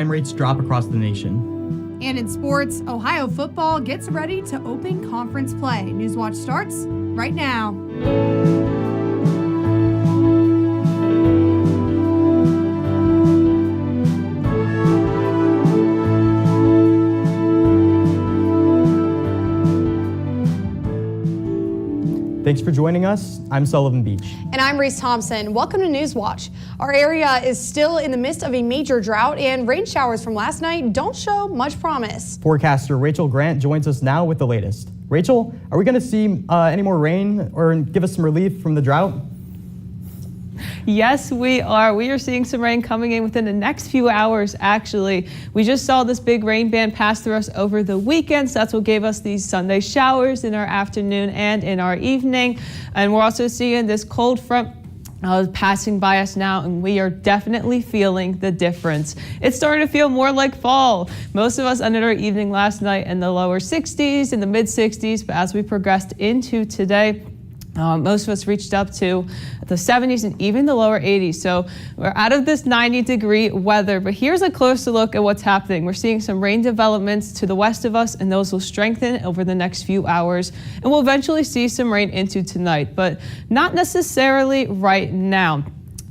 crime rates drop across the nation. And in sports, Ohio football gets ready to open conference play. Newswatch starts right now. Thanks for joining us. I'm Sullivan Beach. And I'm Reese Thompson. Welcome to Newswatch. Our area is still in the midst of a major drought, and rain showers from last night don't show much promise. Forecaster Rachel Grant joins us now with the latest. Rachel, are we going to see any more rain or give us some relief from the drought? Yes, we are. We are seeing some rain coming in within the next few hours, actually. We just saw this big rain band pass through us over the weekend, so that's what gave us these Sunday showers in our afternoon and in our evening. And we're also seeing this cold front passing by us now, and we are definitely feeling the difference. It's starting to feel more like fall. Most of us ended our evening last night in the lower 60s, in the mid 60s, but as we progressed into today, most of us reached up to the 70s and even the lower 80s. So we're out of this 90-degree weather, but here's a closer look at what's happening. We're seeing some rain developments to the west of us, and those will strengthen over the next few hours. And we'll eventually see some rain into tonight, but not necessarily right now.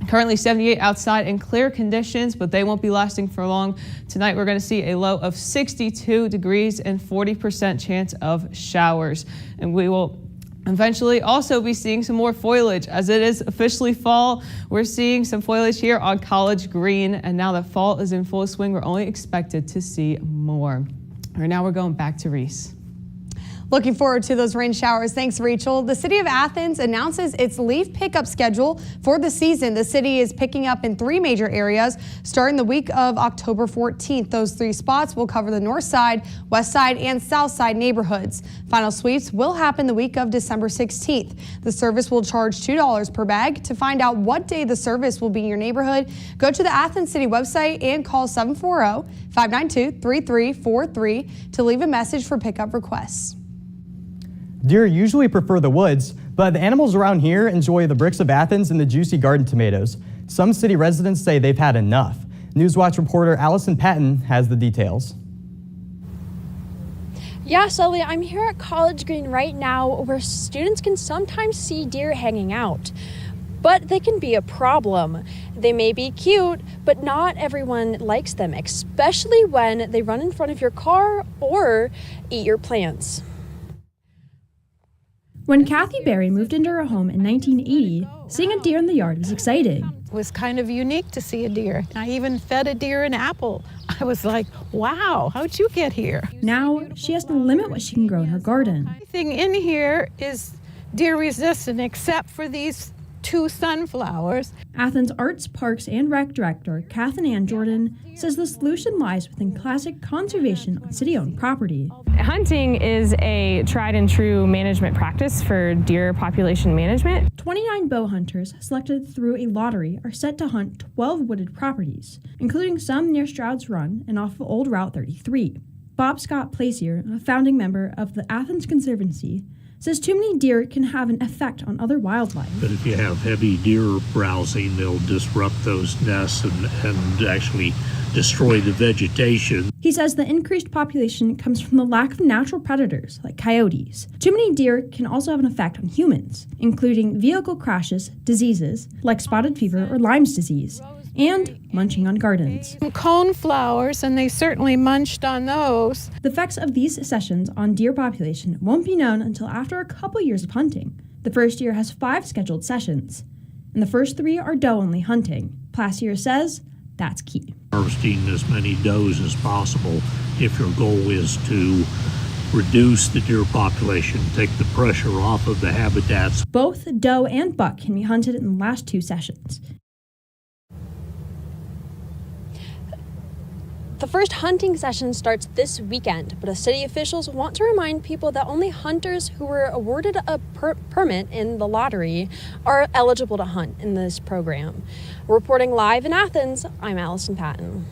Currently 78 outside in clear conditions, but they won't be lasting for long. Tonight we're going to see a low of 62 degrees and 40% chance of showers. And we will eventually also be seeing some more foliage. As it is officially fall, we're seeing some foliage here on College Green, and now that fall is in full swing, we're only expected to see more. Right now we're going back to Reese. Looking forward to those rain showers. Thanks, Rachel. The city of Athens announces its leaf pickup schedule for the season. The city is picking up in 3 major areas starting the week of October 14th. Those 3 spots will cover the north side, west side, and south side neighborhoods. Final sweeps will happen the week of December 16th. The service will charge $2 per bag. To find out what day the service will be in your neighborhood, go to the Athens City website and call 740-592-3343 to leave a message for pickup requests. Deer usually prefer the woods, but the animals around here enjoy the bricks of Athens and the juicy garden tomatoes. Some city residents say they've had enough. Newswatch reporter Allison Patton has the details. Yeah, Sully, I'm here at College Green right now, where students can sometimes see deer hanging out. But they can be a problem. They may be cute, but not everyone likes them, especially when they run in front of your car or eat your plants. When Kathy Berry moved into her home in 1980, seeing a deer in the yard was exciting. It was kind of unique to see a deer. I even fed a deer an apple. I was like, wow, how'd you get here? Now, she has to limit what she can grow in her garden. Everything in here is deer resistant except for these 2 sunflowers. Athens Arts, Parks, and Rec Director Kathleen Ann Jordan says the solution lies within classic conservation on city-owned property. Hunting is a tried and true management practice for deer population management. 29 bow hunters selected through a lottery are set to hunt 12 wooded properties, including some near Stroud's Run and off of Old Route 33. Bob Scott Placier, a founding member of the Athens Conservancy, says too many deer can have an effect on other wildlife. But if you have heavy deer browsing, they'll disrupt those nests and actually destroy the vegetation. He says the increased population comes from the lack of natural predators like coyotes. Too many deer can also have an effect on humans, including vehicle crashes, diseases like spotted fever or Lyme's disease, and munching on gardens. Cone flowers, and they certainly munched on those. The effects of these sessions on deer population won't be known until after a couple years of hunting. The first year has 5 scheduled sessions, and the first 3 are doe-only hunting. Placier says that's key. Harvesting as many does as possible if your goal is to reduce the deer population, take the pressure off of the habitats. Both doe and buck can be hunted in the last 2 sessions. The first hunting session starts this weekend, but city officials want to remind people that only hunters who were awarded a permit in the lottery are eligible to hunt in this program. Reporting live in Athens, I'm Allison Patton.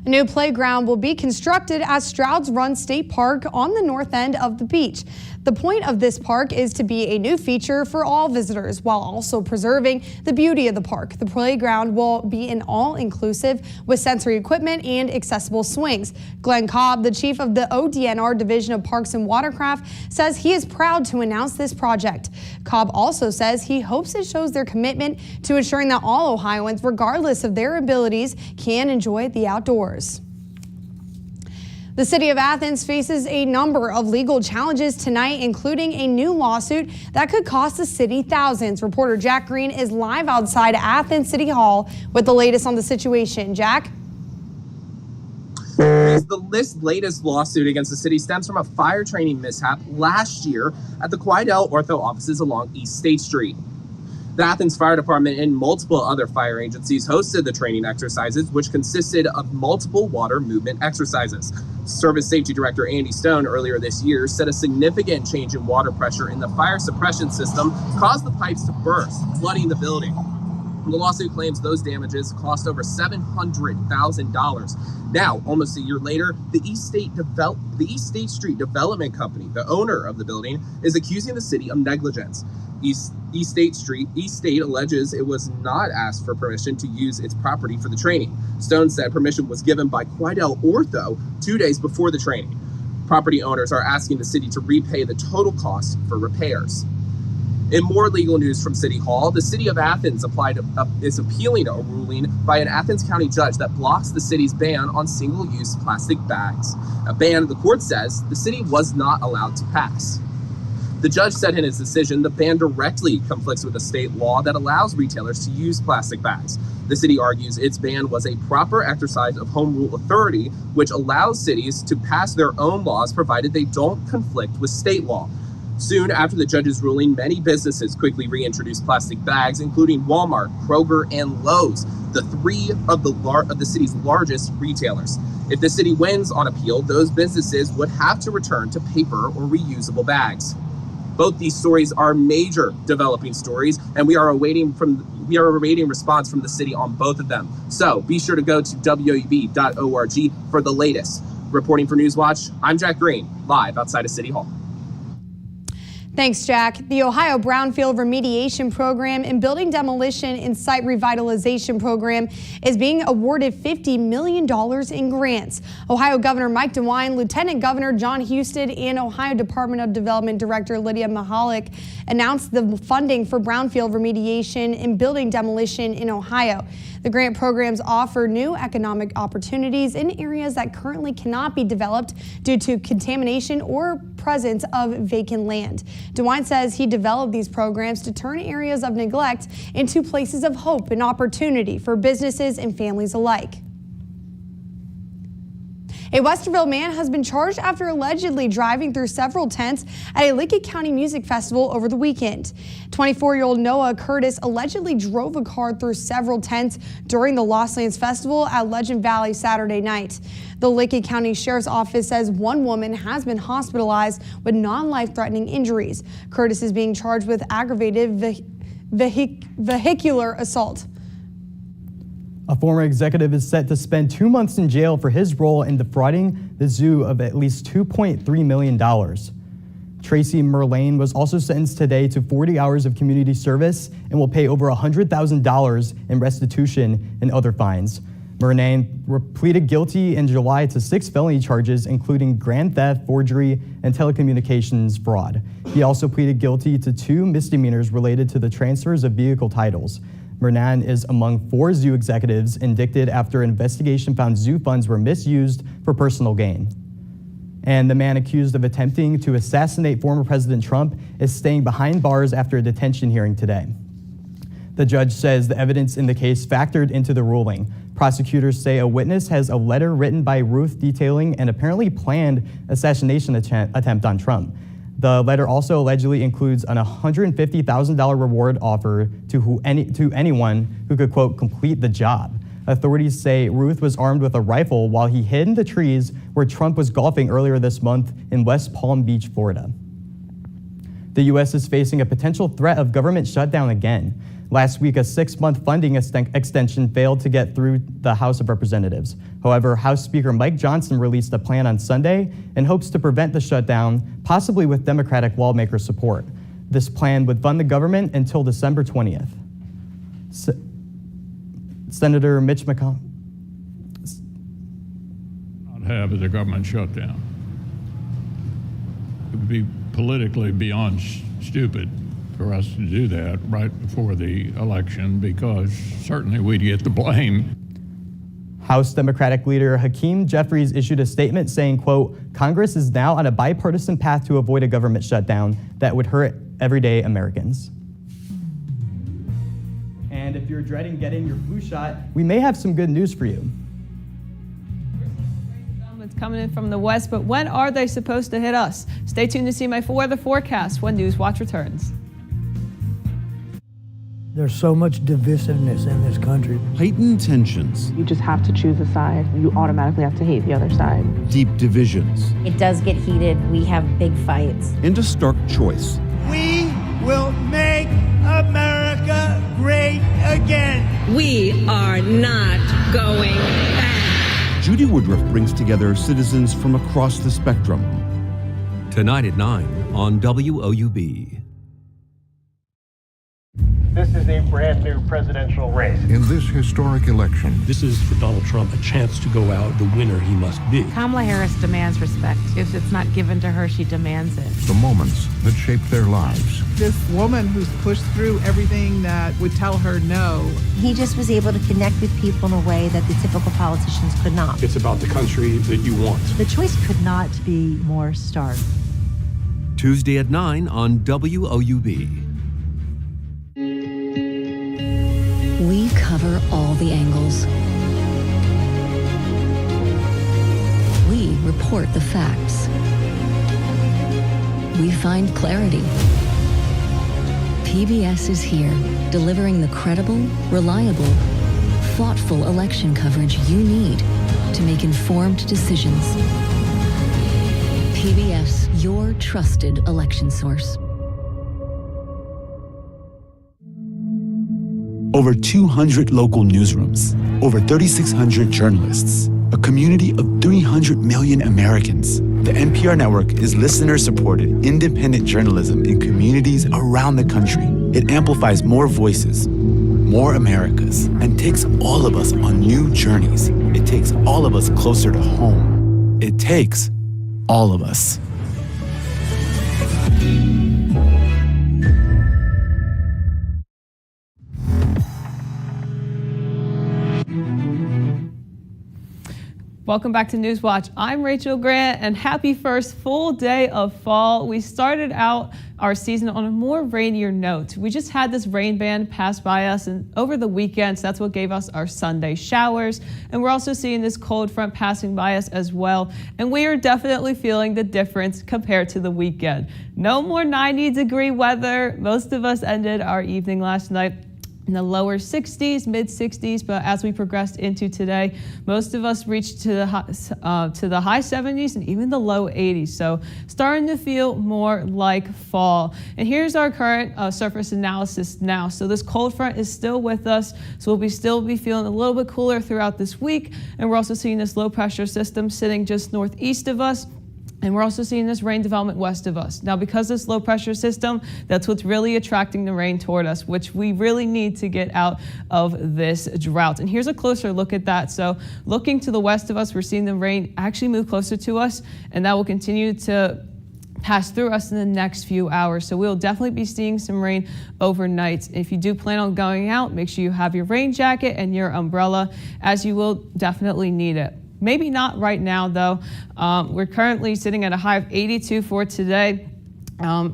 A new playground will be constructed at Stroud's Run State Park on the north end of the beach. The point of this park is to be a new feature for all visitors while also preserving the beauty of the park. The playground will be an all-inclusive with sensory equipment and accessible swings. Glenn Cobb, the chief of the ODNR Division of Parks and Watercraft, says he is proud to announce this project. Cobb also says he hopes it shows their commitment to ensuring that all Ohioans, regardless of their abilities, can enjoy the outdoors. The city of Athens faces a number of legal challenges tonight, including a new lawsuit that could cost the city thousands. Reporter Jack Green is live outside Athens City Hall with the latest on the situation. Jack? The latest lawsuit against the city stems from a fire training mishap last year at the Quidel Ortho offices along East State Street. The Athens Fire Department and multiple other fire agencies hosted the training exercises, which consisted of multiple water movement exercises. Service Safety Director Andy Stone earlier this year said a significant change in water pressure in the fire suppression system caused the pipes to burst, flooding the building. The lawsuit claims those damages cost over $700,000. Now, almost a year later, the East State Street Development Company, the owner of the building, is accusing the city of negligence. East State alleges it was not asked for permission to use its property for the training. Stone said permission was given by Quidel Ortho 2 days before the training. Property owners are asking the city to repay the total cost for repairs. In more legal news from City Hall, the city of Athens is appealing a ruling by an Athens County judge that blocks the city's ban on single-use plastic bags. A ban the court says the city was not allowed to pass. The judge said in his decision the ban directly conflicts with a state law that allows retailers to use plastic bags. The city argues its ban was a proper exercise of home rule authority, which allows cities to pass their own laws provided they don't conflict with state law. Soon after the judge's ruling, many businesses quickly reintroduced plastic bags, including Walmart, Kroger, and Lowe's, the three of the city's largest retailers. If the city wins on appeal, those businesses would have to return to paper or reusable bags. Both these stories are major developing stories, and we are awaiting response from the city on both of them. So be sure to go to woub.org for the latest. Reporting for Newswatch, I'm Jack Green, live outside of City Hall. Thanks, Jack. The Ohio Brownfield Remediation Program and Building Demolition and Site Revitalization Program is being awarded $50 million in grants. Ohio Governor Mike DeWine, Lieutenant Governor John Husted, and Ohio Department of Development Director Lydia Mahalik announced the funding for brownfield remediation and building demolition in Ohio. The grant programs offer new economic opportunities in areas that currently cannot be developed due to contamination or presence of vacant land. DeWine says he developed these programs to turn areas of neglect into places of hope and opportunity for businesses and families alike. A Westerville man has been charged after allegedly driving through several tents at a Lickett County Music Festival over the weekend. 24-year-old Noah Curtis allegedly drove a car through several tents during the Lost Lands Festival at Legend Valley Saturday night. The Lickett County Sheriff's Office says one woman has been hospitalized with non-life-threatening injuries. Curtis is being charged with aggravated vehicular assault. A former executive is set to spend 2 months in jail for his role in defrauding the zoo of at least $2.3 million. Tracy Merlane was also sentenced today to 40 hours of community service and will pay over $100,000 in restitution and other fines. Merlane pleaded guilty in July to 6 felony charges, including grand theft, forgery, and telecommunications fraud. He also pleaded guilty to 2 misdemeanors related to the transfers of vehicle titles. Mernan is among 4 zoo executives indicted after an investigation found zoo funds were misused for personal gain. And the man accused of attempting to assassinate former President Trump is staying behind bars after a detention hearing today. The judge says the evidence in the case factored into the ruling. Prosecutors say a witness has a letter written by Ruth detailing an apparently planned assassination attempt on Trump. The letter also allegedly includes an $150,000 reward offer to anyone who could, quote, complete the job. Authorities say Ruth was armed with a rifle while he hid in the trees where Trump was golfing earlier this month in West Palm Beach, Florida. The U.S. is facing a potential threat of government shutdown again. Last week, a 6-month funding extension failed to get through the House of Representatives. However, House Speaker Mike Johnson released a plan on Sunday and hopes to prevent the shutdown, possibly with Democratic lawmaker support. This plan would fund the government until December 20th. Senator Mitch McConnell. Not have the government shutdown. It would be politically beyond stupid for us to do that right before the election, because certainly we'd get the blame. House Democratic leader Hakeem Jeffries issued a statement saying, quote, Congress is now on a bipartisan path to avoid a government shutdown that would hurt everyday Americans. And if you're dreading getting your flu shot, we may have some good news for you. It's coming in from the west, but when are they supposed to hit us? Stay tuned to see my weather forecast when Newswatch returns. There's so much divisiveness in this country. Heightened tensions. You just have to choose a side. You automatically have to hate the other side. Deep divisions. It does get heated. We have big fights. And a stark choice. We will make America great again. We are not going back. Judy Woodruff brings together citizens from across the spectrum. Tonight at 9 on WOUB. This is a brand new presidential race. In this historic election, this is for Donald Trump a chance to go out the winner he must be. Kamala Harris demands respect. If it's not given to her, she demands it. The moments that shape their lives. This woman who's pushed through everything that would tell her no. He just was able to connect with people in a way that the typical politicians could not. It's about the country that you want. The choice could not be more stark. Tuesday at 9 on WOUB. We cover all the angles. We report the facts. We find clarity. PBS is here, delivering the credible, reliable, thoughtful election coverage you need to make informed decisions. PBS, your trusted election source. Over 200 local newsrooms, over 3,600 journalists, a community of 300 million Americans. The NPR network is listener-supported, independent journalism in communities around the country. It amplifies more voices, more Americas, and takes all of us on new journeys. It takes all of us closer to home. It takes all of us. Welcome back to Newswatch. I'm Rachel Grant, and happy first full day of fall. We started out our season on a more rainier note. We just had this rain band pass by us, and over the weekends, that's what gave us our Sunday showers. And we're also seeing this cold front passing by us as well. And we are definitely feeling the difference compared to the weekend. No more 90-degree weather. Most of us ended our evening last night in the lower 60s, mid 60s, but as we progressed into today, most of us reached to the high 70s and even the low 80s. So starting to feel more like fall. And here's our current surface analysis now. So this cold front is still with us, so we'll still be feeling a little bit cooler throughout this week. And we're also seeing this low pressure system sitting just northeast of us. And we're also seeing this rain development west of us. Now, because this low pressure system, that's what's really attracting the rain toward us, which we really need to get out of this drought. And here's a closer look at that. So looking to the west of us, we're seeing the rain actually move closer to us, and that will continue to pass through us in the next few hours. So we'll definitely be seeing some rain overnight. If you do plan on going out, make sure you have your rain jacket and your umbrella, as you will definitely need it. Maybe not right now, though. We're currently sitting at a high of 82 for today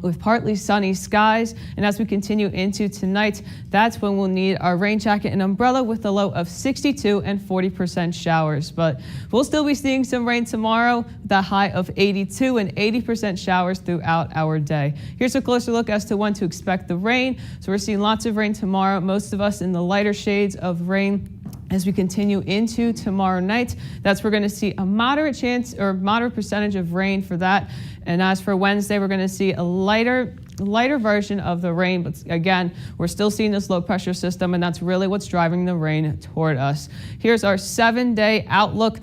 with partly sunny skies. And as we continue into tonight, that's when we'll need our rain jacket and umbrella with a low of 62 and 40% showers. But we'll still be seeing some rain tomorrow with a high of 82 and 80% showers throughout our day. Here's a closer look as to when to expect the rain. So we're seeing lots of rain tomorrow, most of us in the lighter shades of rain As we continue into tomorrow night, that's we're going to see a moderate chance or moderate percentage of rain for that. And as for Wednesday, we're going to see a lighter version of the rain. But again, we're still seeing this low pressure system, and that's really what's driving the rain toward us. Here's our 7-day outlook.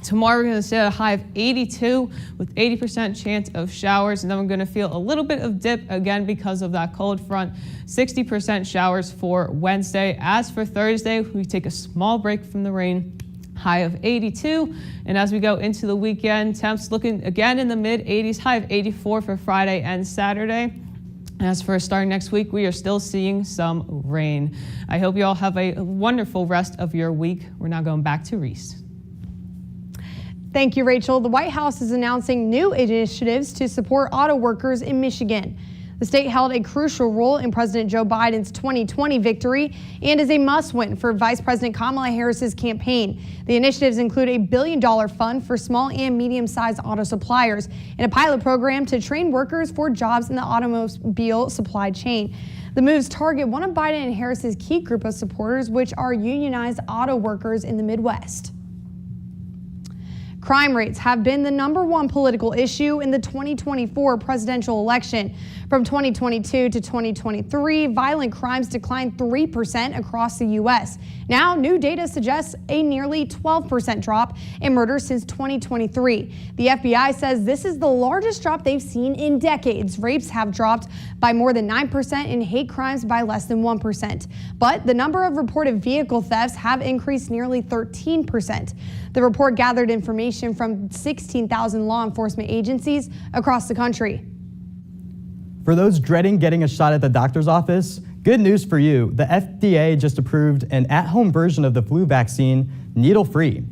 Tomorrow we're going to see a high of 82 with 80% chance of showers, and then we're going to feel a little bit of dip again because of that cold front. 60% showers for Wednesday. As for Thursday, we take a small break from the rain. High of 82, and as we go into the weekend, temps looking again in the mid 80s, high of 84 for Friday and Saturday. As for starting next week, we are still seeing some rain. I hope you all have a wonderful rest of your week. We're now going back to Reese. Thank you, Rachel. The White House is announcing new initiatives to support auto workers in Michigan. The state held a crucial role in President Joe Biden's 2020 victory and is a must-win for Vice President Kamala Harris's campaign. The initiatives include a $1 billion fund for small and medium-sized auto suppliers and a pilot program to train workers for jobs in the automobile supply chain. The moves target one of Biden and Harris's key group of supporters, which are unionized auto workers in the Midwest. Crime rates have been the #1 political issue in the 2024 presidential election. From 2022 to 2023, violent crimes declined 3% across the U.S. Now, new data suggests a nearly 12% drop in murders since 2023. The FBI says this is the largest drop they've seen in decades. Rapes have dropped by more than 9% and hate crimes by less than 1%. But the number of reported vehicle thefts have increased nearly 13%. The report gathered information from 16,000 law enforcement agencies across the country. For those dreading getting a shot at the doctor's office, good news for you. The FDA just approved an at-home version of the flu vaccine, needle-free.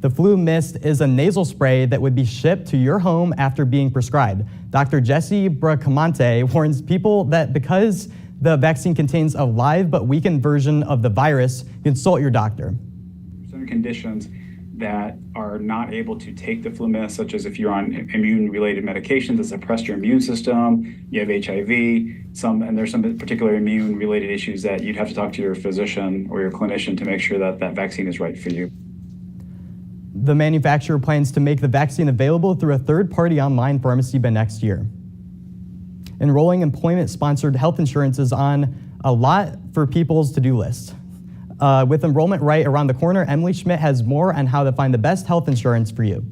The flu mist is a nasal spray that would be shipped to your home after being prescribed. Dr. Jesse Bracamonte warns people that because the vaccine contains a live but weakened version of the virus, consult your doctor. Certain conditions that are not able to take the flu mist, such as if you're on immune-related medications that suppress your immune system, you have HIV, and there's some particular immune-related issues that you'd have to talk to your physician or your clinician to make sure that that vaccine is right for you. The manufacturer plans to make the vaccine available through a third-party online pharmacy by next year. Enrolling employment-sponsored health insurance is on a lot for people's to-do list. With enrollment right around the corner, Emily Schmidt has more on how to find the best health insurance for you.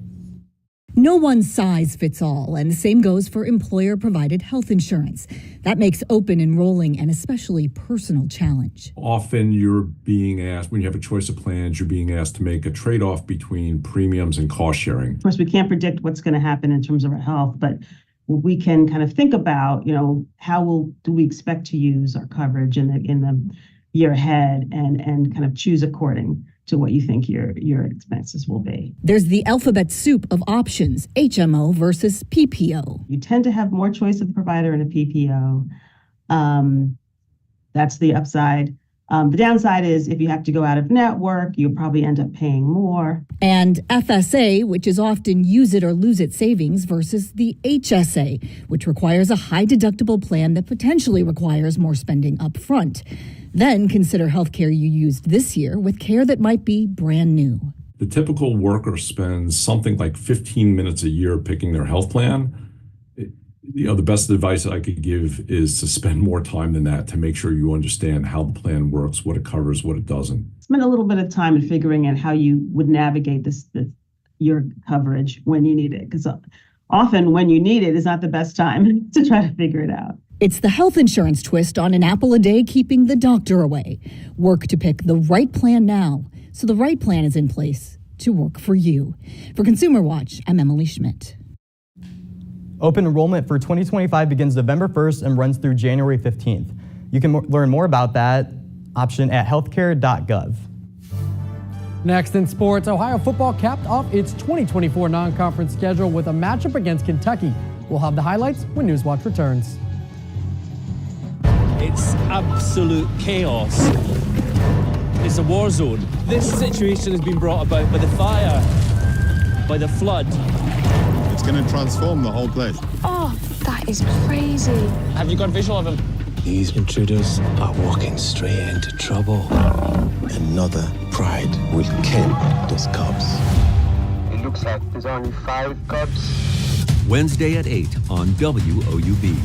No one size fits all, and the same goes for employer-provided health insurance. That makes open enrolling an especially personal challenge. Often you're being asked, when you have a choice of plans, you're being asked to make a trade-off between premiums and cost sharing. Of course, we can't predict what's going to happen in terms of our health, but we can kind of think about, how do we expect to use our coverage in the year ahead and kind of choose according to what you think your expenses will be. There's the alphabet soup of options, HMO versus PPO. You tend to have more choice of the provider in a PPO. That's the upside. The downside is if you have to go out of network, you'll probably end up paying more. And FSA, which is often use it or lose it savings, versus the HSA, which requires a high deductible plan that potentially requires more spending up front. Then consider healthcare you used this year with care that might be brand new. The typical worker spends something like 15 minutes a year picking their health plan. The best advice I could give is to spend more time than that to make sure you understand how the plan works, what it covers, what it doesn't. Spend a little bit of time in figuring out how you would navigate your coverage when you need it, because often when you need it is not the best time to try to figure it out. It's the health insurance twist on an apple a day keeping the doctor away. Work to pick the right plan now, so the right plan is in place to work for you. For Consumer Watch, I'm Emily Schmidt. Open enrollment for 2025 begins November 1st and runs through January 15th. You can learn more about that option at healthcare.gov. Next in sports, Ohio football capped off its 2024 non-conference schedule with a matchup against Kentucky. We'll have the highlights when Newswatch returns. It's absolute chaos. It's a war zone. This situation has been brought about by the fire, by the flood. It's going to transform the whole place. Oh, that is crazy. Have you got visual of him? These intruders are walking straight into trouble. Another pride will kill those cubs. It looks like there's only 5 cubs. Wednesday at 8 on WOUB.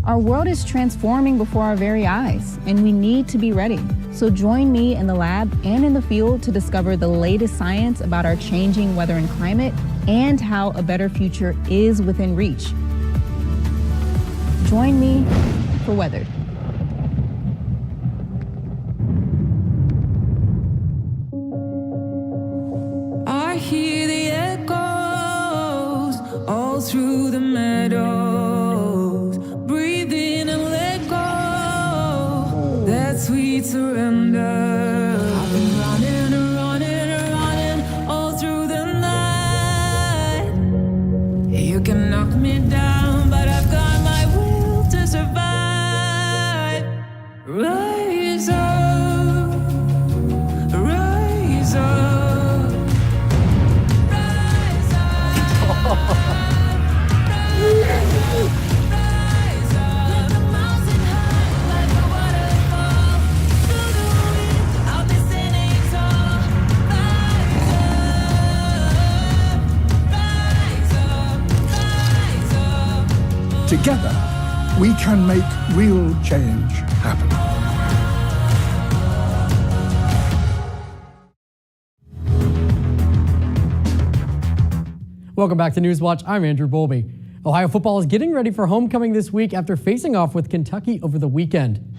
Our world is transforming before our very eyes, and we need to be ready. So join me in the lab and in the field to discover the latest science about our changing weather and climate and how a better future is within reach. Join me for Weathered. I hear the echoes all through the meadows. Breathe in and let go. That sweet surrender. I've been running, running, running all through the night. You can knock me down, but I've got my will to survive. Rise up, rise up. Together, we can make real change happen. Welcome back to Newswatch. I'm Andrew Bowlby. Ohio football is getting ready for homecoming this week after facing off with Kentucky over the weekend.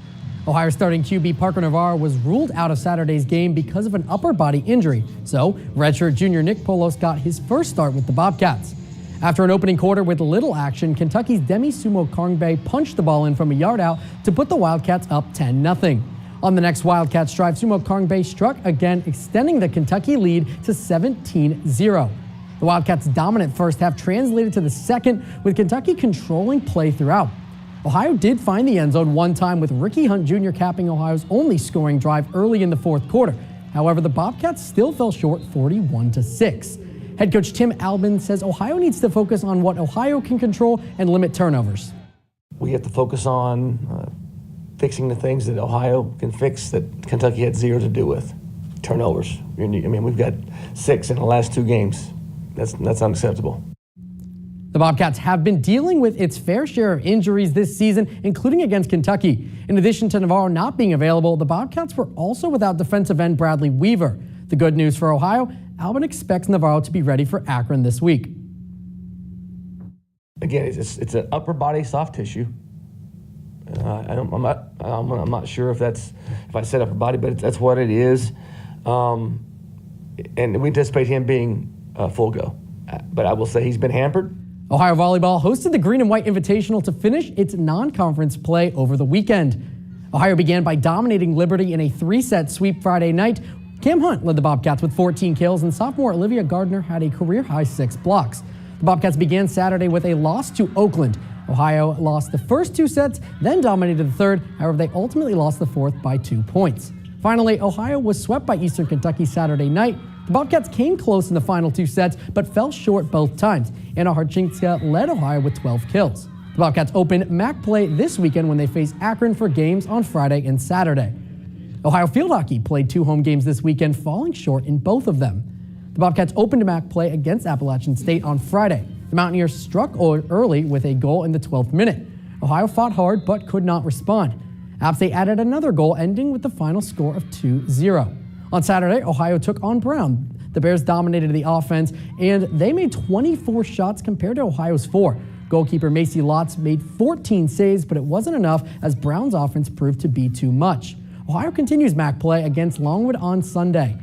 Ohio starting QB Parker Navarro was ruled out of Saturday's game because of an upper body injury. So, redshirt junior Nick Polos got his first start with the Bobcats. After an opening quarter with little action, Kentucky's Demi Sumo Kongbe punched the ball in from a yard out to put the Wildcats up 10-0. On the next Wildcats drive, Sumo Kongbe struck again, extending the Kentucky lead to 17-0. The Wildcats' dominant first half translated to the second, with Kentucky controlling play throughout. Ohio did find the end zone one time, with Ricky Hunt Jr. capping Ohio's only scoring drive early in the fourth quarter. However, the Bobcats still fell short 41-6. Head coach Tim Albin says Ohio needs to focus on what Ohio can control and limit turnovers. We have to focus on fixing the things that Ohio can fix that Kentucky had zero to do with. Turnovers. I mean, we've got 6 in the last 2 games. That's unacceptable. The Bobcats have been dealing with its fair share of injuries this season, including against Kentucky. In addition to Navarro not being available, the Bobcats were also without defensive end Bradley Weaver. The good news for Ohio, Albin expects Navarro to be ready for Akron this week. Again, it's an upper body soft tissue. I'm not sure if I said upper body, but that's what it is. And we anticipate him being full go. But I will say he's been hampered. Ohio Volleyball hosted the Green and White Invitational to finish its non-conference play over the weekend. Ohio began by dominating Liberty in a 3-set sweep Friday night. Cam Hunt led the Bobcats with 14 kills, and sophomore Olivia Gardner had a career-high 6 blocks. The Bobcats began Saturday with a loss to Oakland. Ohio lost the first 2 sets, then dominated the third. However, they ultimately lost the fourth by 2 points. Finally, Ohio was swept by Eastern Kentucky Saturday night. The Bobcats came close in the final 2 sets, but fell short both times. Anna Harchinska led Ohio with 12 kills. The Bobcats open MAC play this weekend when they face Akron for games on Friday and Saturday. Ohio field hockey played 2 home games this weekend, falling short in both of them. The Bobcats opened MAC play against Appalachian State on Friday. The Mountaineers struck early with a goal in the 12th minute. Ohio fought hard but could not respond. App State added another goal, ending with the final score of 2-0. On Saturday, Ohio took on Brown. The Bears dominated the offense, and they made 24 shots compared to Ohio's 4. Goalkeeper Macy Lotz made 14 saves, but it wasn't enough as Brown's offense proved to be too much. Ohio continues MAC play against Longwood on Sunday.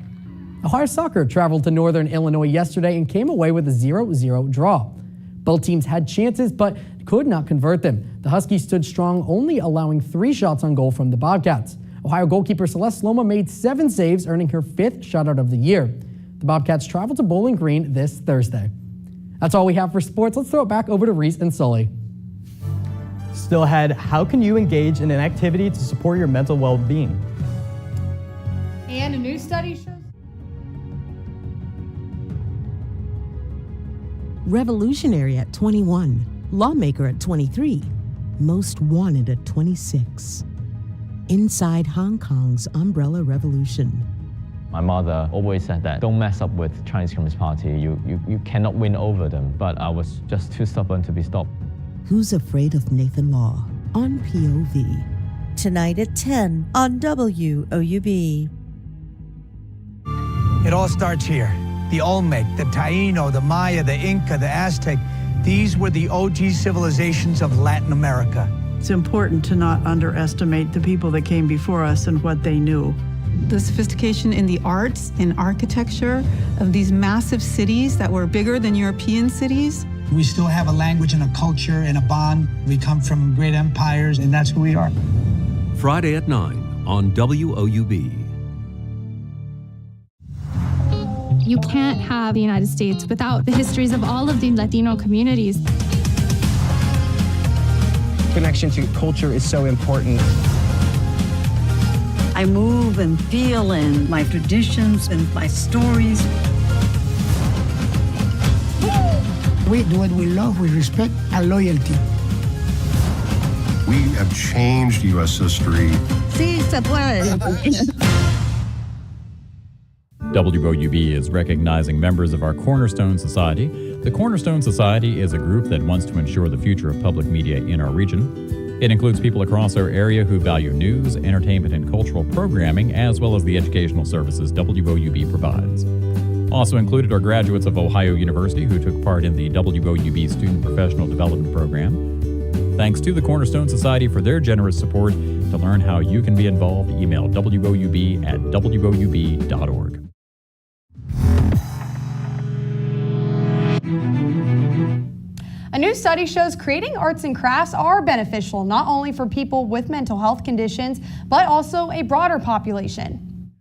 Ohio soccer traveled to Northern Illinois yesterday and came away with a 0-0 draw. Both teams had chances but could not convert them. The Huskies stood strong, only allowing 3 shots on goal from the Bobcats. Ohio goalkeeper Celeste Sloma made 7 saves, earning her 5th shutout of the year. The Bobcats travel to Bowling Green this Thursday. That's all we have for sports. Let's throw it back over to Reese and Sully. Still ahead, how can you engage in an activity to support your mental well-being? And a new study shows revolutionary at 21, lawmaker at 23, most wanted at 26. Inside Hong Kong's umbrella revolution. My mother always said that don't mess up with Chinese Communist Party. You cannot win over them. But I was just too stubborn to be stopped. Who's Afraid of Nathan Law on POV. Tonight at 10 on WOUB. It all starts here. The Olmec, the Taino, the Maya, the Inca, the Aztec. These were the OG civilizations of Latin America. It's important to not underestimate the people that came before us and what they knew. The sophistication in the arts and architecture of these massive cities that were bigger than European cities. We still have a language and a culture and a bond. We come from great empires, and that's who we are. Friday at 9 on WOUB. You can't have the United States without the histories of all of the Latino communities. Connection to culture is so important. I move and feel in my traditions and my stories. We do what we love with respect and loyalty. We have changed U.S. history. Sí, se puede. WOUB is recognizing members of our Cornerstone Society. The Cornerstone Society is a group that wants to ensure the future of public media in our region. It includes people across our area who value news, entertainment, and cultural programming, as well as the educational services WOUB provides. Also included are graduates of Ohio University who took part in the WOUB Student Professional Development Program. Thanks to the Cornerstone Society for their generous support. To learn how you can be involved, email woub@woub.org. A new study shows creating arts and crafts are beneficial not only for people with mental health conditions, but also a broader population.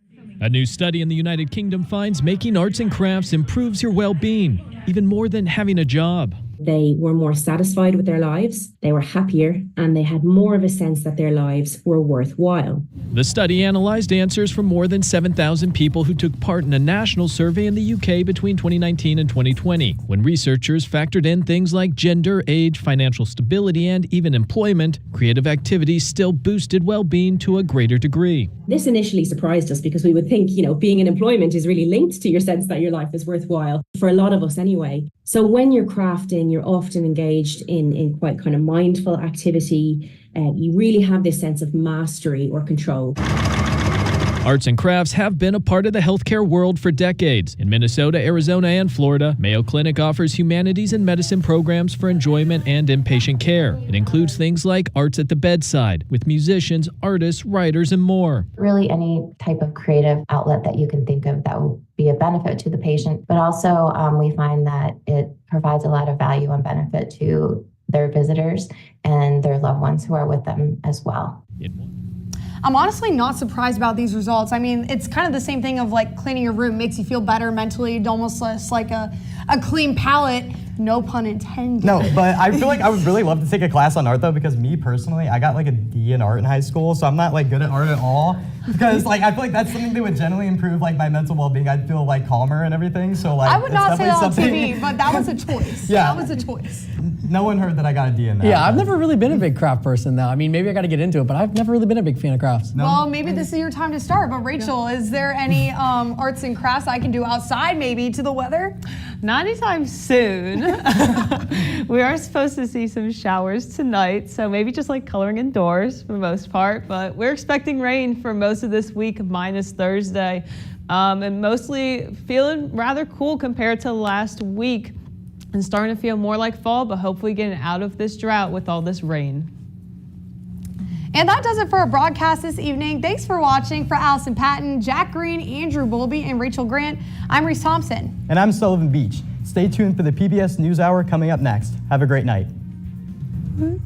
A new study in the United Kingdom finds making arts and crafts improves your well-being, even more than having a job. They were more satisfied with their lives, they were happier, and they had more of a sense that their lives were worthwhile. The study analyzed answers from more than 7,000 people who took part in a national survey in the UK between 2019 and 2020, when researchers factored in things like gender, age, financial stability, and even employment. Creative activities still boosted well-being to a greater degree. This initially surprised us because we would think, being in employment is really linked to your sense that your life is worthwhile, for a lot of us anyway. So when you're crafting, you're often engaged in quite kind of mindful activity. You really have this sense of mastery or control. Arts and crafts have been a part of the healthcare world for decades. In Minnesota, Arizona, and Florida, Mayo Clinic offers humanities and medicine programs for enjoyment and inpatient care. It includes things like arts at the bedside, with musicians, artists, writers, and more. Really any type of creative outlet that you can think of that will be a benefit to the patient, but also we find that it provides a lot of value and benefit to their visitors and their loved ones who are with them as well. I'm honestly not surprised about these results. I mean, it's kind of the same thing of like cleaning your room makes you feel better mentally. It almost less like a clean palate. No pun intended. No, but I feel like I would really love to take a class on art though, because me personally, I got like a D in art in high school, so I'm not like good at art at all. Because like I feel like that's something that would generally improve like my mental well-being. I'd feel like calmer and everything. So like I would not say that on something... TV, but that was a choice. Yeah, that was a choice. No one heard that I got a D in that. Yeah, I've never really been a big craft person though. I mean, maybe I got to get into it, but I've never really been a big fan of crafts. No? Well, maybe this is your time to start. But Rachel, is there any arts and crafts I can do outside, maybe to the weather? Not anytime soon. We are supposed to see some showers tonight, so maybe just like coloring indoors for the most part, but we're expecting rain for most of this week minus Thursday, and mostly feeling rather cool compared to last week and starting to feel more like fall, but hopefully getting out of this drought with all this rain. And that does it for our broadcast this evening. Thanks for watching. For Allison Patton, Jack Green, Andrew Bowlby, and Rachel Grant, I'm Reese Thompson. And I'm Sullivan Beach. Stay tuned for the PBS NewsHour coming up next. Have a great night. Mm-hmm.